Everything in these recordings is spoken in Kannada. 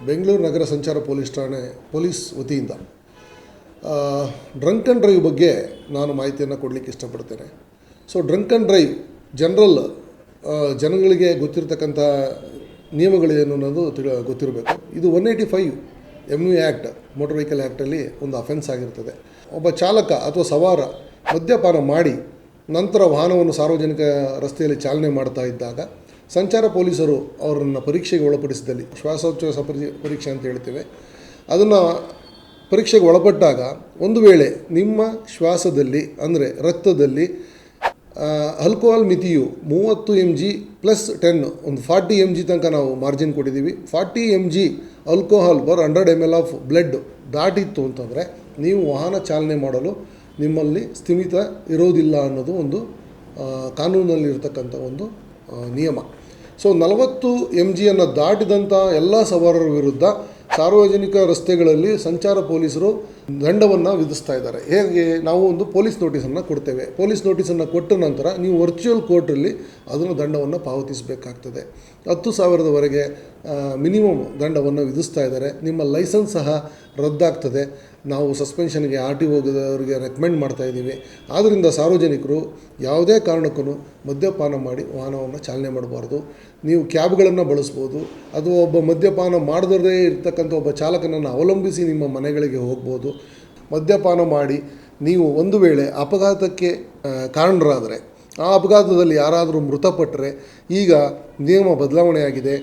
ಬೆಂಗಳೂರು ನಗರ ಸಂಚಾರ ಪೊಲೀಸ್ ಠಾಣೆ ಪೊಲೀಸ್ ವತಿಯಿಂದ ಡ್ರಂಕ್ ಆ್ಯಂಡ್ ಡ್ರೈವ್ ಬಗ್ಗೆ ನಾನು ಮಾಹಿತಿಯನ್ನು ಕೊಡಲಿಕ್ಕೆ ಇಷ್ಟಪಡ್ತೇನೆ. ಸೊ ಡ್ರಂಕ್ ಆ್ಯಂಡ್ ಡ್ರೈವ್ ಜನಗಳಿಗೆ ಗೊತ್ತಿರತಕ್ಕಂಥ ನಿಯಮಗಳೇನು ಅನ್ನೋದು ಗೊತ್ತಿರಬೇಕು. ಇದು 185 MV ಆ್ಯಕ್ಟ್, ಮೋಟರ್ ವೆಹಿಕಲ್ ಆ್ಯಕ್ಟಲ್ಲಿ ಒಂದು ಅಫೆನ್ಸ್ ಆಗಿರ್ತದೆ. ಒಬ್ಬ ಚಾಲಕ ಅಥವಾ ಸವಾರ ಮದ್ಯಪಾನ ಮಾಡಿ ನಂತರ ವಾಹನವನ್ನು ಸಾರ್ವಜನಿಕ ರಸ್ತೆಯಲ್ಲಿ ಚಾಲನೆ ಮಾಡ್ತಾ ಇದ್ದಾಗ ಸಂಚಾರ ಪೊಲೀಸರು ಅವರನ್ನು ಪರೀಕ್ಷೆಗೆ ಒಳಪಡಿಸಿದಲ್ಲಿ, ಶ್ವಾಸೋಚ್ಛ್ವಾಸ ಪರೀಕ್ಷೆ ಅಂತ ಹೇಳ್ತೇವೆ, ಅದನ್ನು ಪರೀಕ್ಷೆಗೆ ಒಳಪಟ್ಟಾಗ ಒಂದು ವೇಳೆ ನಿಮ್ಮ ಶ್ವಾಸದಲ್ಲಿ ಅಂದರೆ ರಕ್ತದಲ್ಲಿ ಆಲ್ಕೋಹಾಲ್ ಮಿತಿಯು 30 mg + 10 ಒಂದು 40 mg ತನಕ ನಾವು ಮಾರ್ಜಿನ್ ಕೊಟ್ಟಿದ್ದೀವಿ. 40 mg alcohol per 100 ml of blood ದಾಟಿತ್ತು ಅಂತಂದರೆ ನೀವು ವಾಹನ ಚಾಲನೆ ಮಾಡಲು ನಿಮ್ಮಲ್ಲಿ ಸ್ಥಿಮಿತ ಇರೋದಿಲ್ಲ ಅನ್ನೋದು ಒಂದು ಕಾನೂನಲ್ಲಿರ್ತಕ್ಕಂಥ ಒಂದು ನಿಯಮ. ಸೊ 40 mg ದಾಟಿದಂಥ ಎಲ್ಲ ಸವಾರರ ವಿರುದ್ಧ ಸಾರ್ವಜನಿಕ ರಸ್ತೆಗಳಲ್ಲಿ ಸಂಚಾರ ಪೊಲೀಸರು ದಂಡವನ್ನು ವಿಧಿಸ್ತಾ ಇದ್ದಾರೆ. ಹೇಗೆ? ನಾವು ಒಂದು ಪೊಲೀಸ್ ನೋಟಿಸನ್ನು ಕೊಡ್ತೇವೆ. ಪೊಲೀಸ್ ನೋಟಿಸನ್ನು ಕೊಟ್ಟ ನಂತರ ನೀವು ವರ್ಚುವಲ್ ಕೋರ್ಟಲ್ಲಿ ಅದನ್ನು ದಂಡವನ್ನು ಪಾವತಿಸಬೇಕಾಗ್ತದೆ. 10,000ವರೆಗೆ ಮಿನಿಮಮ್ ದಂಡವನ್ನು ವಿಧಿಸ್ತಾ ಇದ್ದಾರೆ. ನಿಮ್ಮ ಲೈಸೆನ್ಸ್ ಸಹ ರದ್ದಾಗ್ತದೆ. ನಾವು ಸಸ್ಪೆನ್ಷನ್ಗೆ RTO ಹೋಗೋದವರಿಗೆ ರೆಕಮೆಂಡ್ ಮಾಡ್ತಾಯಿದ್ದೀವಿ. ಆದ್ದರಿಂದ ಸಾರ್ವಜನಿಕರು ಯಾವುದೇ ಕಾರಣಕ್ಕೂ ಮದ್ಯಪಾನ ಮಾಡಿ ವಾಹನವನ್ನು ಚಾಲನೆ ಮಾಡಬಾರ್ದು. ನೀವು ಕ್ಯಾಬ್ಗಳನ್ನು ಬಳಸ್ಬೋದು, ಅಥವಾ ಒಬ್ಬ ಮದ್ಯಪಾನ ಮಾಡದೇ ಇರ್ತಕ್ಕಂಥ ಒಬ್ಬ ಚಾಲಕನನ್ನು ಅವಲಂಬಿಸಿ ನಿಮ್ಮ ಮನೆಗಳಿಗೆ ಹೋಗ್ಬೋದು. ಮದ್ಯಪಾನ ಮಾಡಿ ನೀವು ಒಂದು ವೇಳೆ ಅಪಘಾತಕ್ಕೆ ಕಾರಣರಾದರೆ, ಆ ಅಪಘಾತದಲ್ಲಿ ಯಾರಾದರೂ ಮೃತಪಟ್ಟರೆ ಈಗ ನಿಯಮ ಬದಲಾವಣೆಯಾಗಿದೆ.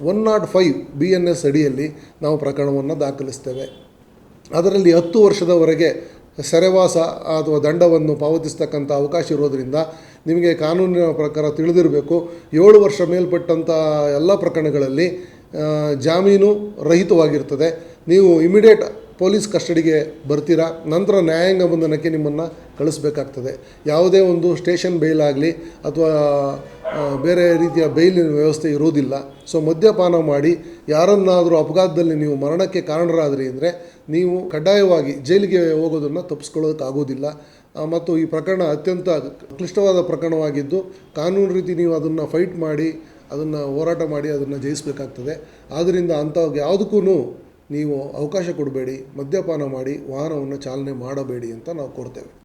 105 BNS ಅಡಿಯಲ್ಲಿ ನಾವು ಪ್ರಕರಣವನ್ನು ದಾಖಲಿಸ್ತೇವೆ. ಅದರಲ್ಲಿ 10 ವರ್ಷದವರೆಗೆ ಸೆರೆವಾಸ ಅಥವಾ ದಂಡವನ್ನು ಪಾವತಿಸ್ತಕ್ಕಂಥ ಅವಕಾಶ ಇರೋದರಿಂದ ನಿಮಗೆ ಕಾನೂನಿನ ಪ್ರಕಾರ ತಿಳಿದಿರಬೇಕು, 7 ವರ್ಷ ಮೇಲ್ಪಟ್ಟಂಥ ಎಲ್ಲ ಪ್ರಕರಣಗಳಲ್ಲಿ ಜಾಮೀನು ರಹಿತವಾಗಿರ್ತದೆ. ನೀವು ಇಮಿಡಿಯೇಟ್ ಪೊಲೀಸ್ ಕಸ್ಟಡಿಗೆ ಬರ್ತೀರಾ, ನಂತರ ನ್ಯಾಯಾಂಗ ಬಂಧನಕ್ಕೆ ನಿಮ್ಮನ್ನು ಕಳಿಸ್ಬೇಕಾಗ್ತದೆ. ಯಾವುದೇ ಒಂದು ಸ್ಟೇಷನ್ ಬೇಲ್ ಆಗಲಿ ಅಥವಾ ಬೇರೆ ರೀತಿಯ ಬೇಲಿನ ವ್ಯವಸ್ಥೆ ಇರೋದಿಲ್ಲ. ಸೊ ಮದ್ಯಪಾನ ಮಾಡಿ ಯಾರನ್ನಾದರೂ ಅಪಘಾತದಲ್ಲಿ ನೀವು ಮರಣಕ್ಕೆ ಕಾರಣರಾದ್ರಿ ಅಂದರೆ ನೀವು ಕಡ್ಡಾಯವಾಗಿ ಜೈಲಿಗೆ ಹೋಗೋದನ್ನು ತಪ್ಪಿಸ್ಕೊಳ್ಳೋಕ್ಕಾಗೋದಿಲ್ಲ. ಮತ್ತು ಈ ಪ್ರಕರಣ ಅತ್ಯಂತ ಕ್ಲಿಷ್ಟವಾದ ಪ್ರಕರಣವಾಗಿದ್ದು ಕಾನೂನು ರೀತಿ ನೀವು ಅದನ್ನು ಫೈಟ್ ಮಾಡಿ, ಅದನ್ನು ಹೋರಾಟ ಮಾಡಿ ಅದನ್ನು ಜಯಿಸಬೇಕಾಗ್ತದೆ. ಆದ್ದರಿಂದ ಅಂಥ ಯಾವುದಕ್ಕೂ ನೀವು ಅವಕಾಶ ಕೊಡಬೇಡಿ, ಮದ್ಯಪಾನ ಮಾಡಿ ವಾಹನವನ್ನು ಚಾಲನೆ ಮಾಡಬೇಡಿ ಅಂತ ನಾವು ಕೋರ್ತೇವೆ.